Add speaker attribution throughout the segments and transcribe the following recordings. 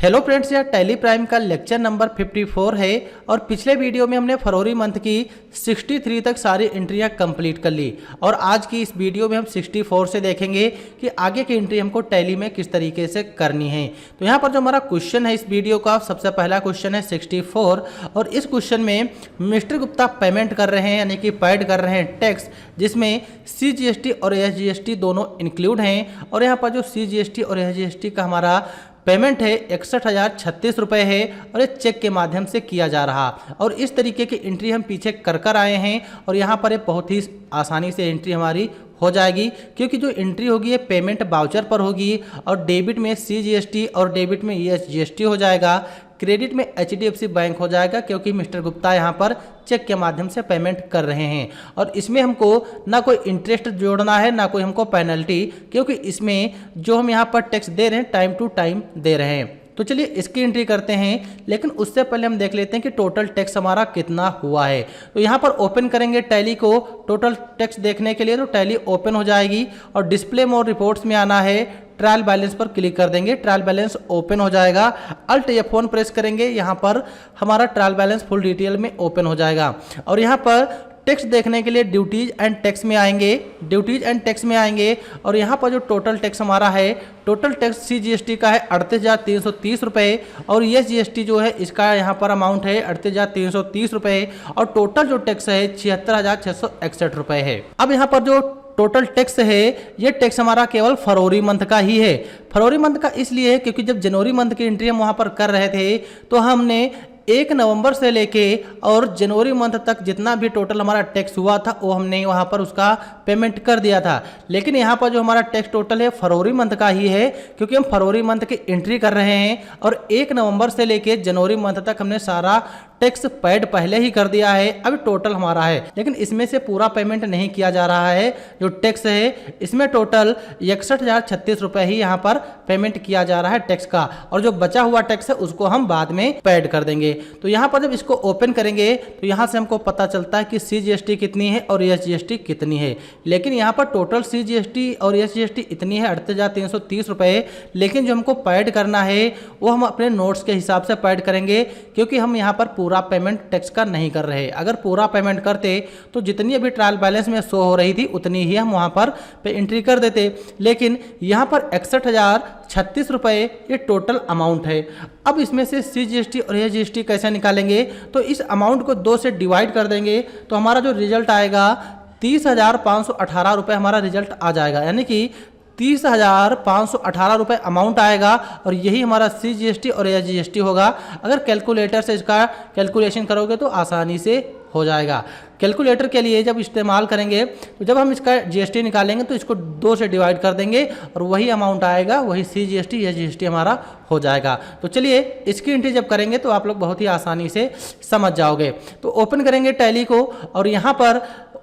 Speaker 1: Hello friends, यह tally prime का lecture number 54 है और पिछले वीडियो में हमने फरवरी मंथ की 63 तक सारी एंट्रियां कंप्लीट कर ली और आज की इस वीडियो में हम 64 से देखेंगे कि आगे की एंट्री हमको टैली में किस तरीके से करनी है। तो यहाँ पर जो हमारा क्वेश्चन है इस वीडियो का, सबसे पहला क्वेश्चन है 64 और इस क्वेश्चन में मिस्टर गुप्ता पेमेंट कर रहे हैं यानी कि पेड कर रहे हैं टैक्स, जिसमें CGST और SGST दोनों इंक्लूड हैं। और यहाँ पर जो CGST और SGST का हमारा पेमेंट है 61,036 रुपये है और ये चेक के माध्यम से किया जा रहा और इस तरीके की एंट्री हम पीछे कर आए हैं और यहाँ पर ये बहुत ही आसानी से एंट्री हमारी हो जाएगी, क्योंकि जो एंट्री होगी ये पेमेंट बाउचर पर होगी और डेबिट में CGST और डेबिट में SGST हो जाएगा, क्रेडिट में HDFC बैंक हो जाएगा, क्योंकि मिस्टर गुप्ता यहाँ पर चेक के माध्यम से पेमेंट कर रहे हैं। और इसमें हमको ना कोई इंटरेस्ट जोड़ना है ना कोई हमको पेनल्टी, क्योंकि इसमें जो हम यहाँ पर टैक्स दे रहे हैं टाइम टू टाइम दे रहे हैं। तो चलिए इसकी एंट्री करते हैं, लेकिन उससे पहले हम देख लेते हैं कि टोटल टैक्स हमारा कितना हुआ है। तो यहाँ पर ओपन करेंगे टैली को टोटल टैक्स देखने के लिए, तो टैली ओपन हो जाएगी और डिस्प्ले मोर रिपोर्ट्स में आना है, ट्रायल बैलेंस पर क्लिक कर देंगे, ट्रायल बैलेंस ओपन हो जाएगा। अल्ट F1 प्रेस करेंगे, यहाँ पर हमारा ट्रायल बैलेंस फुल डिटेल में ओपन हो जाएगा। और यहाँ पर टैक्स देखने के लिए ड्यूटीज एंड टैक्स में आएंगे, ड्यूटीज एंड टैक्स में आएंगे और यहाँ पर जो टोटल टैक्स हमारा है, टोटल टैक्स CGST का है 38,330 रुपये और SGST जो है इसका यहाँ पर अमाउंट है 38,330 रुपये और टोटल जो टैक्स है 76,661 रुपये है। अब यहाँ पर जो टोटल टैक्स है ये टैक्स हमारा केवल फरवरी मंथ का ही है। फरवरी मंथ का इसलिए है क्योंकि जब जनवरी मंथ की एंट्री हम वहाँ पर कर रहे थे तो हमने 1 नवंबर से लेके और जनवरी मंथ तक जितना भी टोटल हमारा टैक्स हुआ था वो हमने वहाँ पर उसका पेमेंट कर दिया था। लेकिन यहाँ पर जो हमारा टैक्स टोटल है फरवरी मंथ का ही है, क्योंकि हम फरवरी मंथ की एंट्री कर रहे हैं और 1 नवंबर से लेके जनवरी मंथ तक हमने सारा टैक्स पेड पहले ही कर दिया है। अब टोटल हमारा है, लेकिन इसमें से पूरा पेमेंट नहीं किया जा रहा है। जो टैक्स है इसमें टोटल 61,036 रुपये ही यहाँ पर पेमेंट किया जा रहा है टैक्स का, और जो बचा हुआ टैक्स है उसको हम बाद में पेड कर देंगे। तो यहाँ पर जब इसको ओपन करेंगे तो यहाँ से हमको पता चलता है कि CGST कितनी है और SGST कितनी है। लेकिन यहाँ पर टोटल CGST और SGST इतनी है 38,330 रुपये, लेकिन जो हमको पेड करना है वो हम अपने नोट्स के हिसाब से पेड करेंगे, क्योंकि हम यहाँ पर पूरा पेमेंट टैक्स का नहीं कर रहे। अगर पूरा पेमेंट करते तो जितनी अभी ट्रायल बैलेंस में शो हो रही थी उतनी ही हम वहाँ पर एंट्री कर देते, लेकिन यहाँ पर 61,036 रुपये ये टोटल अमाउंट है। अब इसमें से CGST और SGST कैसे निकालेंगे, तो इस अमाउंट को 2 से डिवाइड कर देंगे तो हमारा जो रिजल्ट आएगा 30,518 रुपये हमारा रिजल्ट आ जाएगा, यानी कि 30,518 रुपये अमाउंट आएगा और यही हमारा CGST और SGST होगा। अगर कैलकुलेटर से इसका कैलकुलेशन करोगे तो आसानी से हो जाएगा। कैलकुलेटर के लिए जब इस्तेमाल करेंगे तो जब हम इसका GST निकालेंगे तो इसको 2 से डिवाइड कर देंगे और वही अमाउंट आएगा, वही CGST SGST हमारा हो जाएगा। तो चलिए इसकी एंट्री जब करेंगे तो आप लोग बहुत ही आसानी से समझ जाओगे। तो ओपन करेंगे टैली को और यहाँ पर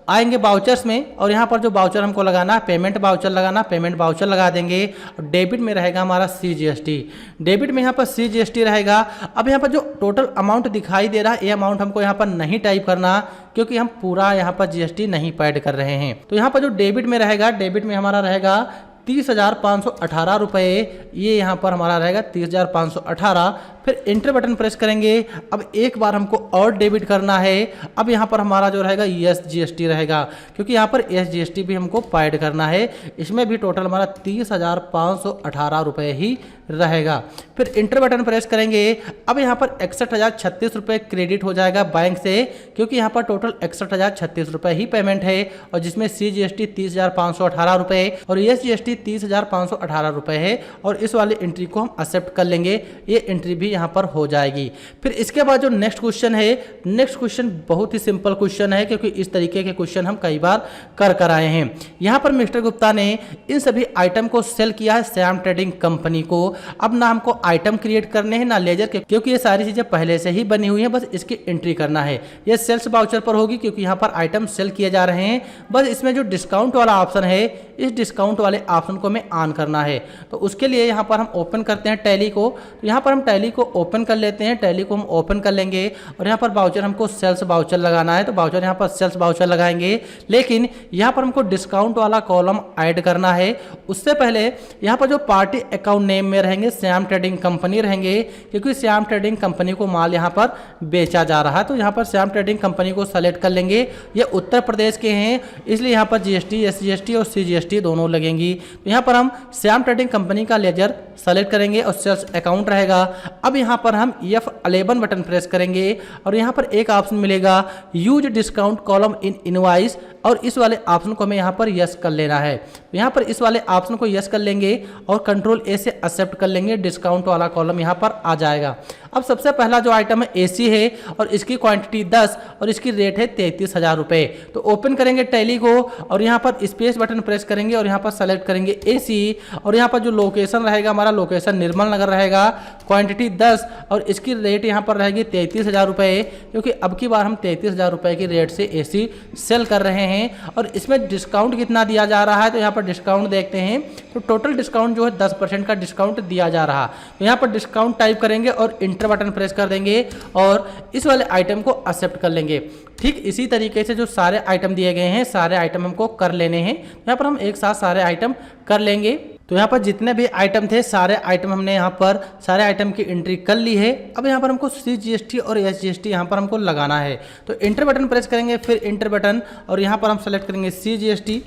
Speaker 1: आएंगे बाउचर्स में और यहाँ पर जो बाउचर हमको लगाना है पेमेंट बाउचर लगाना, पेमेंट बाउचर लगा देंगे और डेबिट में रहेगा हमारा CGST, डेबिट में यहाँ पर CGST रहेगा। अब यहाँ पर जो टोटल अमाउंट दिखाई दे रहा है ये अमाउंट हमको यहाँ पर नहीं टाइप करना, क्योंकि हम पूरा यहाँ पर GST नहीं पेड कर रहे हैं। तो यहाँ पर जो डेबिट में रहेगा, डेबिट में हमारा रहेगा 30,518 रुपये, ये यहाँ पर हमारा रहेगा 30,518। फिर एंटर बटन प्रेस करेंगे। अब एक बार हमको और डेबिट करना है। अब यहाँ पर हमारा जो रहेगा SGST रहेगा, क्योंकि यहाँ पर SGST भी हमको पेड करना है। इसमें भी टोटल हमारा 30,518 रुपये ही रहेगा। फिर एंटर बटन प्रेस करेंगे। अब यहाँ पर 61,036 रुपये क्रेडिट हो जाएगा बैंक से, क्योंकि यहाँ पर टोटल 61,036 रुपये ही पेमेंट है और जिसमें CGST 30,518 रुपये और SGST 30,518 रुपये है और इस वाली एंट्री को हम एक्सेप्ट कर लेंगे। ये एंट्री भी यहाँ पर हो जाएगी। फिर इसके बाद जो नेक्स्ट क्वेश्चन है, नेक्स्ट क्वेश्चन बहुत ही सिंपल क्वेश्चन है, क्योंकि इस तरीके के क्वेश्चन हम कई बार कर आए हैं। यहाँ पर मिस्टर गुप्ता ने इन सभी आइटम को सेल किया है श्याम ट्रेडिंग कंपनी को। अब ना हमको आइटम क्रिएट करने हैं ना लेजर के, क्योंकि ये सारी चीजें पहले से ही बनी हुई हैं, बस इसकी एंट्री करना है। ये सेल्स बाउचर पर होगी, क्योंकि यहाँ पर आइटम सेल किए जा रहे हैं। बस इसमें जो डिस्काउंट वाला ऑप्शन है, इस डिस्काउंट वाले ऑप्शन ऑप्शन को हमें ऑन करना है। तो उसके लिए यहाँ पर हम ओपन करते हैं टैली को। तो यहाँ पर हम टैली को ओपन कर लेते हैं, टैली को हम ओपन कर लेंगे और यहाँ पर बाउचर हमको सेल्स बाउचर लगाना है। तो बाउचर यहाँ पर सेल्स बाउचर लगाएंगे, लेकिन यहाँ पर हमको डिस्काउंट वाला कॉलम ऐड करना है। उससे पहले यहाँ पर जो पार्टी अकाउंट नेम में रहेंगे श्याम ट्रेडिंग कंपनी रहेंगे, क्योंकि श्याम ट्रेडिंग कंपनी को माल यहाँ पर बेचा जा रहा है। तो यहाँ पर श्याम ट्रेडिंग कंपनी को सेलेक्ट कर लेंगे। ये उत्तर प्रदेश के हैं, इसलिए यहाँ पर जीएसटी, एसजीएसटी और सीजीएसटी दोनों लगेंगी। तो यहाँ पर हम श्याम ट्रेडिंग कंपनी का लेजर सेलेक्ट करेंगे और सेल्स अकाउंट रहेगा। अब यहाँ पर हम F11 बटन प्रेस करेंगे और यहाँ पर एक ऑप्शन मिलेगा use discount column in invoice, और इस वाले ऑप्शन को हमें यहाँ पर यस कर लेना है। यहाँ पर इस वाले ऑप्शन को यस कर लेंगे और कंट्रोल ए से एक्सेप्ट कर लेंगे, डिस्काउंट वाला कॉलम यहाँ पर आ जाएगा। अब सबसे पहला जो आइटम है एसी है और इसकी क्वांटिटी 10 और इसकी रेट है 33,000 रुपये। तो ओपन करेंगे टैली को और यहाँ पर स्पेस बटन प्रेस करेंगे और यहाँ पर सेलेक्ट करेंगे एसी, और यहाँ पर जो लोकेशन रहेगा हमारा लोकेशन निर्मल नगर रहेगा, क्वांटिटी 10 और इसकी रेट यहाँ पर रहेगी 33,000 रुपये, क्योंकि अब की बार हम 33,000 रुपये की रेट से एसी सेल कर रहे हैं। और इसमें डिस्काउंट कितना दिया जा रहा है, तो यहाँ पर डिस्काउंट देखते हैं। तो टोटल डिस्काउंट जो है 10% का डिस्काउंट दिया जा रहा। तो यहाँ पर डिस्काउंट टाइप करेंगे और इंटर बटन प्रेस कर देंगे और इस वाले आइटम को एक्सेप्ट कर लेंगे। ठीक इसी तरीके से जो सारे आइटम दिए गए हैं सारे आइटम हमको कर लेने हैं। यहाँ पर हम एक साथ सारे आइटम कर लेंगे। तो यहाँ पर जितने भी आइटम थे सारे आइटम हमने यहाँ पर सारे आइटम की एंट्री कर ली है। अब यहाँ पर हमको सीजीएसटी और एसजीएसटी यहाँ पर हमको लगाना है। तो इंटर बटन प्रेस करेंगे, फिर इंटर बटन और यहाँ पर हम सेलेक्ट करेंगे सीजीएसटी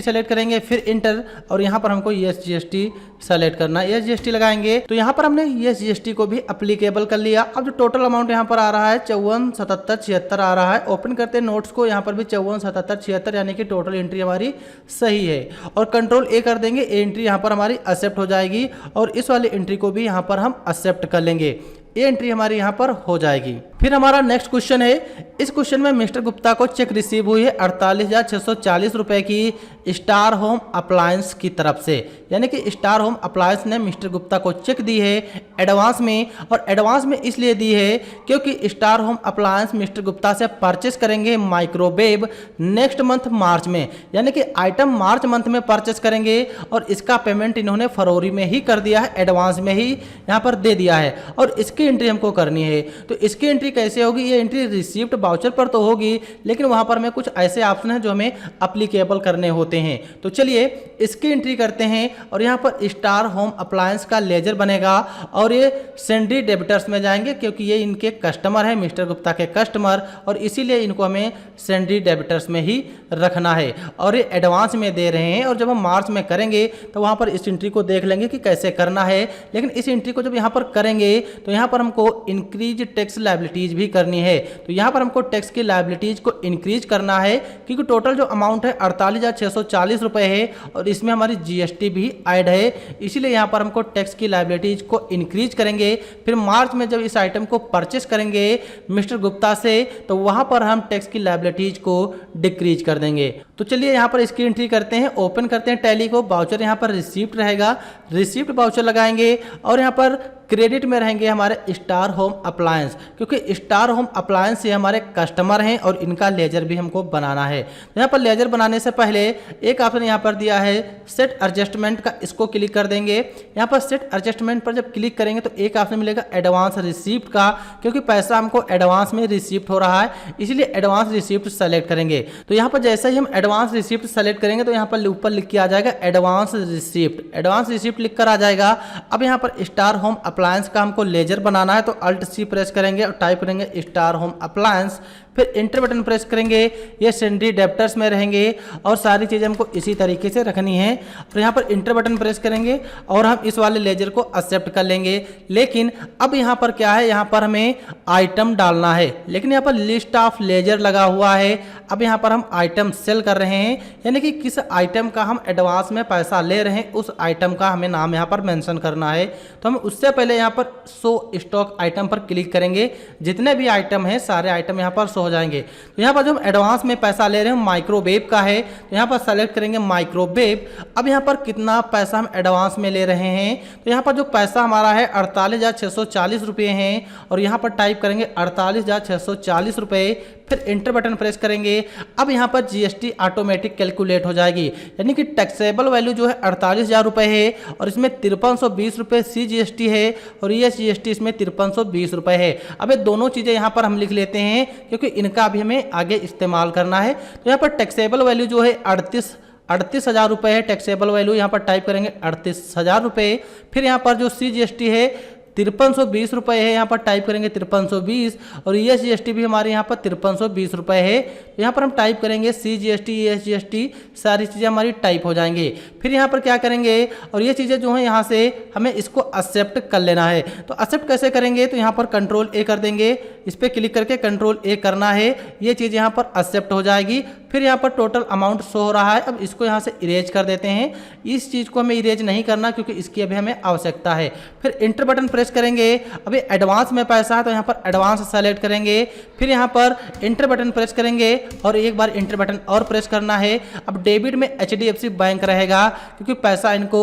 Speaker 1: सेलेक्ट करेंगे, फिर इंटर और यहाँ पर हमको एसजीएसटी सेलेक्ट करना है, एसजीएसटी लगाएंगे। तो यहाँ पर हमने एसजीएसटी को भी अप्लीकेबल कर लिया। अब जो टोटल अमाउंट यहाँ पर आ रहा है 54,77,76 आ रहा है। ओपन करते हैं नोट्स को, यहाँ पर भी 54,77,76 यानी कि टोटल एंट्री हमारी सही है। और कंट्रोल ए कर देंगे, एंट्री यहाँ पर हमारी एक्सेप्ट हो जाएगी और इस वाली एंट्री को भी यहाँ पर हम एक्सेप्ट कर लेंगे। ये एंट्री हमारी यहाँ पर हो जाएगी। फिर हमारा नेक्स्ट क्वेश्चन है, इस क्वेश्चन में मिस्टर गुप्ता को चेक रिसीव हुई है 48,640 रुपए की स्टार होम अप्लायंस की तरफ से, यानी कि स्टार होम अप्लायंस ने मिस्टर गुप्ता को चेक दी है एडवांस में। और एडवांस में इसलिए दी है क्योंकि star home appliance mister Gupta से परचेस करेंगे माइक्रोवेव नेक्स्ट मंथ मार्च में, यानी कि आइटम मार्च मंथ में परचेस करेंगे और इसका पेमेंट इन्होंने फरवरी में ही कर दिया है, एडवांस में ही यहाँ पर दे दिया है और इसकी एंट्री हमको करनी है। तो इसकी एंट्री कैसे होगी, ये एंट्री रिसीव्ड वाउचर पर तो होगी, लेकिन वहां पर हमें कुछ ऐसे ऑप्शन है जो हमें अप्लीकेबल करने होते हैं। तो चलिए इसकी एंट्री करते हैं और यहाँ पर स्टार होम अप्लायंस का लेजर बनेगा और ये सेंड्री डेबिटर्स में जाएंगे, क्योंकि ये इनके कस्टमर है, मिस्टर गुप्ता के कस्टमर, और इसीलिए इनको हमें सेंड्री डेबिटर्स में ही रखना है और ये एडवांस में दे रहे हैं। और जब हम मार्च में करेंगे तो वहां पर इस एंट्री को देख लेंगे कि कैसे करना है, लेकिन इस एंट्री को जब यहाँ पर करेंगे तो यहाँ पर हमको इंक्रीज टैक्स लायबिलिटीज भी करनी है। तो यहाँ पर हमको टैक्स की लायबिलिटीज को इंक्रीज करना है, क्योंकि टोटल जो अमाउंट है 48,640 रुपए है और इसमें हमारी जीएसटी भी ऐड है, इसीलिए यहाँ पर हमको टैक्स की लायबिलिटीज को इंक्रीज करेंगे। फिर मार्च में जब इस आइटम को परचेस करेंगे मिस्टर गुप्ता से, तो वहां पर हम टैक्स की लायबिलिटीज को डिक्रीज कर देंगे। तो चलिए यहाँ पर इसकी एंट्री करते हैं, ओपन करते हैं टैली को। वाउचर यहाँ पर रिसीप्ट रहेगा, रिसीप्ट वाउचर लगाएंगे और यहाँ पर क्रेडिट में रहेंगे हमारे स्टार होम अप्लायंस, क्योंकि स्टार होम अप्लायंस ये हमारे कस्टमर हैं और इनका लेजर भी हमको बनाना है। तो यहाँ पर लेजर बनाने से पहले एक ऑप्शन यहाँ पर दिया है सेट एडजस्टमेंट का, इसको क्लिक कर देंगे। यहाँ पर सेट एडजस्टमेंट पर जब क्लिक करेंगे तो एक ऑप्शन मिलेगा एडवांस रिसीप्ट का, क्योंकि पैसा हमको एडवांस में रिसीप्ट हो रहा है, इसीलिए एडवांस रिसीप्ट सेलेक्ट करेंगे। तो यहाँ पर जैसे ही हम एडवांस रिसीप्ट सेलेक्ट करेंगे तो यहाँ पर ऊपर लिख के आ जाएगा एडवांस रिसीप्ट लिख कर आ जाएगा। अब यहाँ पर स्टार होम अप्लायंस का हमको लेजर बनाना है, तो अल्ट सी प्रेस करेंगे और टाइप करेंगे स्टार होम अप्लायंस, फिर इंटर बटन प्रेस करेंगे। ये सेंड्री डेप्टर्स में रहेंगे और सारी चीज़ें हमको इसी तरीके से रखनी है। और यहाँ पर इंटर बटन प्रेस करेंगे और हम इस वाले लेजर को एक्सेप्ट कर लेंगे। लेकिन अब यहाँ पर क्या है, यहाँ पर हमें आइटम डालना है, लेकिन यहाँ पर लिस्ट ऑफ लेजर लगा हुआ है। अब यहाँ पर हम आइटम सेल कर रहे हैं, यानी कि किस आइटम का हम एडवांस में पैसा ले रहे हैं उस आइटम का हमें नाम यहाँ पर मेंशन करना है। तो हम उससे पहले यहाँ पर शो स्टॉक आइटम पर क्लिक करेंगे। जितने भी आइटम हैं सारे आइटम यहाँ पर शो हो जाएंगे। तो यहाँ पर जो हम एडवांस में पैसा ले रहे हैं माइक्रोवेव का है, तो यहाँ पर सेलेक्ट करेंगे माइक्रोवेव। अब यहाँ पर कितना पैसा हम एडवांस में ले रहे हैं, तो यहाँ पर जो पैसा हमारा है 48,640 रुपये हैं और यहाँ पर टाइप करेंगे 48,640 रुपये। फिर इंटर बटन प्रेस करेंगे। अब यहाँ पर जीएसटी ऑटोमेटिक कैलकुलेट हो जाएगी, यानी कि टैक्सेबल वैल्यू जो है 48,000 रुपये है और इसमें 5320 रुपये CGST है और ये GST इसमें 5320 रुपये है। अब ये दोनों चीज़ें यहाँ पर हम लिख लेते हैं क्योंकि इनका अभी हमें आगे इस्तेमाल करना है। तो यहाँ पर टैक्सेबल वैल्यू जो है 38,000 रुपये है। टैक्सेबल वैल्यू यहाँ पर टाइप करेंगे 38,000 रुपये। फिर यहाँ पर जो CGST है 5320 रुपये है, यहाँ पर टाइप करेंगे 5320 और ESGST भी हमारे यहाँ पर 5320 रुपये है। तो यहाँ पर हम टाइप करेंगे CGST ESGST, सारी चीज़ें हमारी टाइप हो जाएंगे। फिर यहाँ पर क्या करेंगे और ये चीज़ें जो हैं यहाँ से हमें इसको एक्सेप्ट कर लेना है। तो एक्सेप्ट कैसे करेंगे, तो यहाँ पर कंट्रोल A कर देंगे, इस पर क्लिक करके कंट्रोल A करना है, ये चीज़ यहाँ पर एक्सेप्ट हो जाएगी। फिर यहाँ पर टोटल अमाउंट शो हो रहा है, अब इसको यहाँ से इरेज कर देते हैं। इस चीज़ को हमें इरेज नहीं करना क्योंकि इसकी अभी हमें आवश्यकता है। फिर इंटर बटन प्रेस करेंगे। अभी एडवांस में पैसा है तो यहाँ पर एडवांस सेलेक्ट करेंगे। फिर यहाँ पर इंटर बटन प्रेस करेंगे और एक बार इंटर बटन और प्रेस करना है। अब डेबिट में HDFC बैंक रहेगा क्योंकि पैसा इनको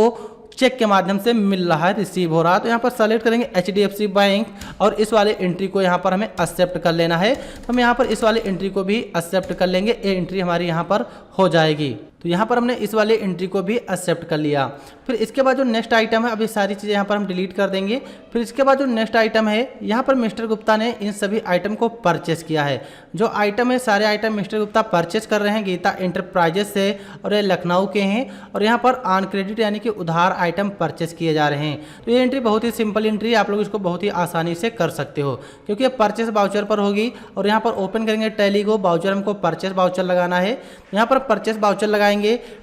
Speaker 1: चेक के माध्यम से मिल रहा है, रिसीव हो रहा है। तो यहाँ पर सेलेक्ट करेंगे HDFC बैंक और इस वाले एंट्री को यहाँ पर हमें एक्सेप्ट कर लेना है। तो हम यहाँ पर इस वाले एंट्री को भी एक्सेप्ट कर लेंगे, ये एंट्री हमारी यहाँ पर हो जाएगी। तो यहाँ पर हमने इस वाले एंट्री को भी एक्सेप्ट कर लिया। फिर इसके बाद जो नेक्स्ट आइटम है, अभी सारी चीज़ें यहाँ पर हम डिलीट कर देंगे। फिर इसके बाद जो नेक्स्ट आइटम है, यहाँ पर मिस्टर गुप्ता ने इन सभी आइटम को परचेस किया है। जो आइटम है सारे आइटम मिस्टर गुप्ता परचेस कर रहे हैं गीता एंटरप्राइजेस से और ये लखनऊ के हैं और यहाँ पर ऑन क्रेडिट यानी कि उधार आइटम परचेस किए जा रहे हैं। तो ये एंट्री बहुत ही सिंपल एंट्री है, आप लोग इसको बहुत ही आसानी से कर सकते हो क्योंकि ये परचेस बाउचर पर होगी। और यहाँ पर ओपन करेंगे टैली को, बाउचर हमको परचेस बाउचर लगाना है, यहाँ पर परचेस बाउचर लगाएंगे।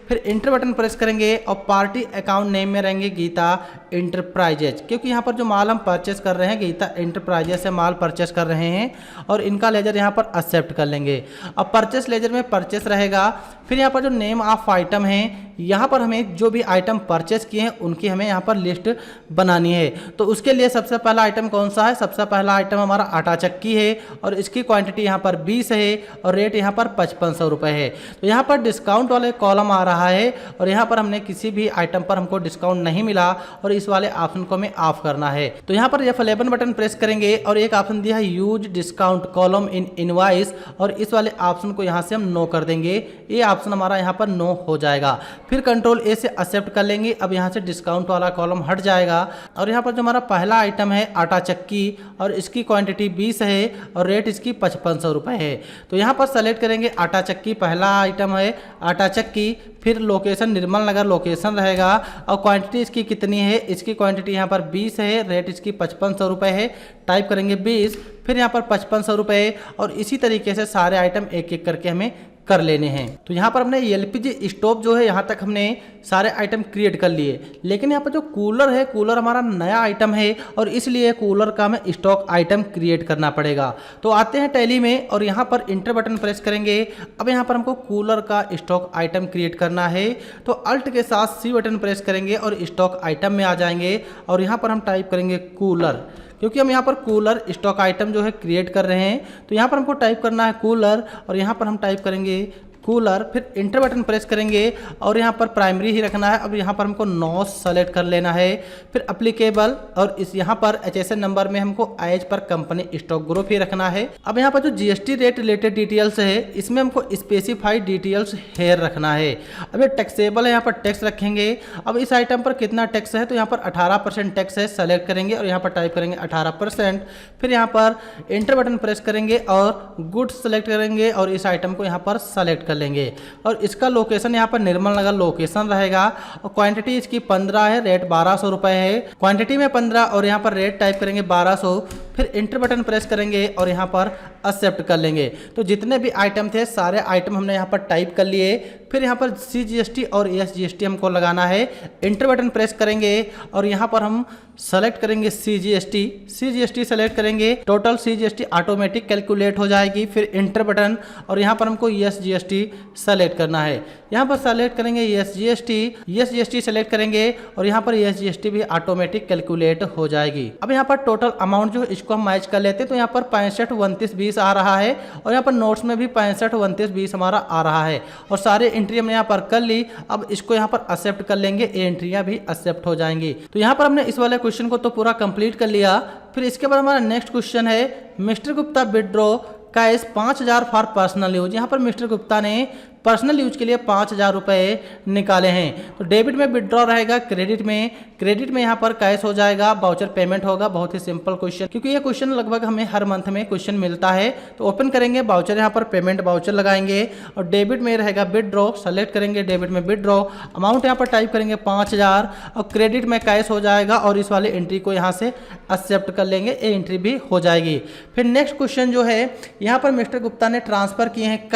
Speaker 1: फिर इंटर बटन प्रेस करेंगे और पार्टी अकाउंट नेम में रहेंगे गीता एंटरप्राइजेज, क्योंकि यहाँ पर जो माल हम परचेस कर रहे हैं गीता एंटरप्राइजेज से माल परचेस कर रहे हैं और इनका लेजर यहाँ पर एक्सेप्ट कर लेंगे। अब परचेस लेजर में परचेस रहेगा। फिर यहाँ पर जो नेम ऑफ आइटम है, यहाँ पर हमें जो भी आइटम परचेस किए हैं उनकी हमें यहाँ पर लिस्ट बनानी है। तो उसके लिए सबसे पहला आइटम कौन सा है, सबसे पहला आइटम हमारा आटा चक्की है और इसकी क्वांटिटी यहाँ पर 20 है और रेट यहाँ पर 5500 रुपये है। तो यहाँ पर डिस्काउंट वाले कॉलम आ रहा है और यहाँ पर हमने किसी भी आइटम पर हमको डिस्काउंट नहीं मिला और इस वाले ऑप्शन को हमें ऑफ करना है। तो यहाँ पर F11 बटन प्रेस करेंगे और एक ऑप्शन दिया है use discount column in invoice और इस वाले ऑप्शन को यहाँ से हम नो कर देंगे, ये ऑप्शन हमारा यहाँ पर नो हो जाएगा। फिर कंट्रोल A से एक्सेप्ट कर लेंगे। अब यहाँ से डिस्काउंट वाला कॉलम हट जाएगा और यहाँ पर जो हमारा पहला आइटम है आटा चक्की और इसकी क्वांटिटी 20 है और रेट इसकी 5500 रुपये है। तो यहाँ पर सेलेक्ट करेंगे आटा चक्की, पहला आइटम है आटा चक्की। फिर लोकेशन निर्मल नगर लोकेशन रहेगा और क्वांटिटी इसकी कितनी है, इसकी क्वांटिटी यहाँ पर 20 है, रेट इसकी 5500 रुपये है, टाइप करेंगे 20। फिर यहाँ पर 5500 रुपये और इसी तरीके से सारे आइटम एक एक करके हमें कर लेने हैं। तो यहाँ पर हमने LPG स्टोव जो है यहाँ तक हमने सारे आइटम क्रिएट कर लिए, लेकिन यहाँ पर जो कूलर है, कूलर हमारा नया आइटम है और इसलिए कूलर का हमें स्टॉक आइटम क्रिएट करना पड़ेगा। तो आते हैं टैली में और यहाँ पर इंटर बटन प्रेस करेंगे। अब यहाँ पर हमको कूलर का स्टॉक आइटम क्रिएट करना है तो अल्ट के साथ C बटन प्रेस करेंगे और स्टॉक आइटम में आ जाएंगे और यहाँ पर हम टाइप करेंगे कूलर, क्योंकि हम यहाँ पर कूलर स्टॉक आइटम जो है क्रिएट कर रहे हैं। तो यहाँ पर हमको टाइप करना है कूलर और यहाँ पर हम टाइप करेंगे कूलर। फिर इंटर बटन प्रेस करेंगे और यहाँ पर प्राइमरी ही रखना है। अब यहाँ पर हमको नॉस सेलेक्ट कर लेना है। फिर एप्लीकेबल और इस यहाँ पर HSN नंबर में हमको as per company stock group ही रखना है। अब यहाँ पर जो GST रेट रिलेटेड डिटेल्स है इसमें हमको स्पेसिफाइड डिटेल्स हेयर रखना है। अब ये टैक्सेबल है, यहाँ पर टैक्स रखेंगे। अब इस आइटम पर कितना टैक्स है, तो यहाँ पर 18% टैक्स है, सेलेक्ट करेंगे और यहाँ पर टाइप करेंगे 18%। फिर यहाँ पर इंटर बटन प्रेस करेंगे और गुड्स सेलेक्ट करेंगे और इस आइटम को यहाँ पर सेलेक्ट लेंगे और इसका लोकेशन यहाँ पर निर्मल नगर लोकेशन रहेगा और क्वांटिटी इसकी 15 है, रेट 1200 रुपये है। क्वांटिटी में 15 और यहाँ पर रेट टाइप करेंगे 1200। फिर इंटर बटन प्रेस करेंगे और यहाँ पर एक्सेप्ट कर लेंगे। तो जितने भी आइटम थे सारे आइटम हमने यहाँ पर टाइप कर लिए। फिर यहाँ पर CGST और SGST हमको लगाना है। इंटर बटन प्रेस करेंगे और यहाँ पर हम सेलेक्ट करेंगे CGST सेलेक्ट करेंगे। टोटल CGST ऑटोमेटिक कैलकुलेट हो जाएगी। फिर इंटर बटन और यहाँ पर हमको SGST सेलेक्ट करना है। यहाँ पर सेलेक्ट करेंगे SGST सेलेक्ट करेंगे और यहाँ पर SGST भी ऑटोमेटिक कैलकुलेट हो जाएगी। अब यहाँ पर टोटल अमाउंट जो इसको हम मैच कर लेते हैं तो यहाँ पर 65 29 20 आ रहा है और यहाँ पर नोट्स में भी 65 29 20 हमारा आ रहा है और सारे एंट्री हमने यहाँ पर कर ली। अब इसको यहाँ पर एक्सेप्ट कर लेंगे, ये एंट्रियाँ भी एक्सेप्ट हो जाएंगी। तो यहाँ पर हमने इस वाले क्वेश्चन को तो पूरा कंप्लीट कर लिया। फिर इसके बाद हमारा नेक्स्ट क्वेश्चन है mister Gupta withdraw cash 5,000 for personal use. यहाँ पर मिस्टर गुप्ता ने पर्सनल यूज के लिए 5,000 रुपये निकाले हैं। तो डेबिट में विड्रॉ रहेगा, क्रेडिट में यहाँ पर कैश हो जाएगा, वाउचर पेमेंट होगा। बहुत ही सिंपल क्वेश्चन, क्योंकि ये क्वेश्चन लगभग हमें हर मंथ में क्वेश्चन मिलता है। तो ओपन करेंगे वाउचर, यहाँ पर पेमेंट वाउचर लगाएंगे और डेबिट में रहेगा विड्रॉ, सेलेक्ट करेंगे डेबिट में विड्रॉ, अमाउंट यहाँ पर टाइप करेंगे 5,000 और क्रेडिट में कैश हो जाएगा और इस वाले एंट्री को यहाँ से एक्सेप्ट कर लेंगे, ये एंट्री भी हो जाएगी। फिर नेक्स्ट क्वेश्चन जो है, यहाँ पर मिस्टर गुप्ता ने ट्रांसफर किए हैं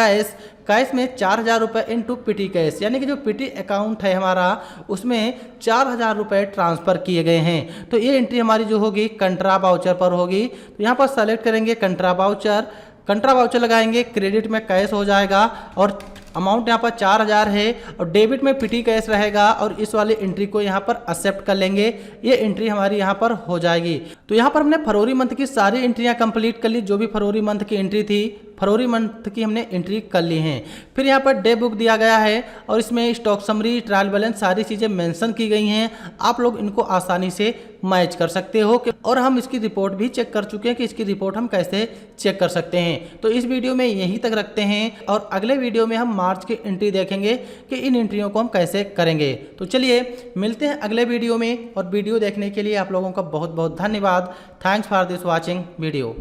Speaker 1: कैश में 4,000 रुपये इनटू पीटी कैश, यानी कि जो पीटी अकाउंट है हमारा उसमें 4,000 रुपये ट्रांसफ़र किए गए हैं। तो ये एंट्री हमारी जो होगी कंट्रा वाउचर पर होगी। तो यहाँ पर सेलेक्ट करेंगे कंट्रा वाउचर लगाएंगे, क्रेडिट में कैश हो जाएगा और अमाउंट यहाँ पर 4,000 है और डेबिट में पीटी कैश रहेगा और इस वाली एंट्री को यहाँ पर एक्सेप्ट कर लेंगे, ये एंट्री हमारी यहाँ पर हो जाएगी। तो यहाँ पर हमने फरवरी मंथ की सारी एंट्रियाँ कंप्लीट कर ली, जो भी फरवरी मंथ की एंट्री थी फरवरी मंथ की हमने एंट्री कर ली हैं। फिर यहाँ पर डे बुक दिया गया है और इसमें स्टॉक समरी, ट्रायल बैलेंस सारी चीज़ें मेंशन की गई हैं। आप लोग इनको आसानी से मैच कर सकते हो और हम इसकी रिपोर्ट भी चेक कर चुके हैं कि इसकी रिपोर्ट हम कैसे चेक कर सकते हैं। तो इस वीडियो में यहीं तक रखते हैं और अगले वीडियो में हम मार्च की एंट्री देखेंगे कि इन एंट्रियों को हम कैसे करेंगे। तो चलिए मिलते हैं अगले वीडियो में, और वीडियो देखने के लिए आप लोगों का बहुत बहुत धन्यवाद। Thanks for this watching video.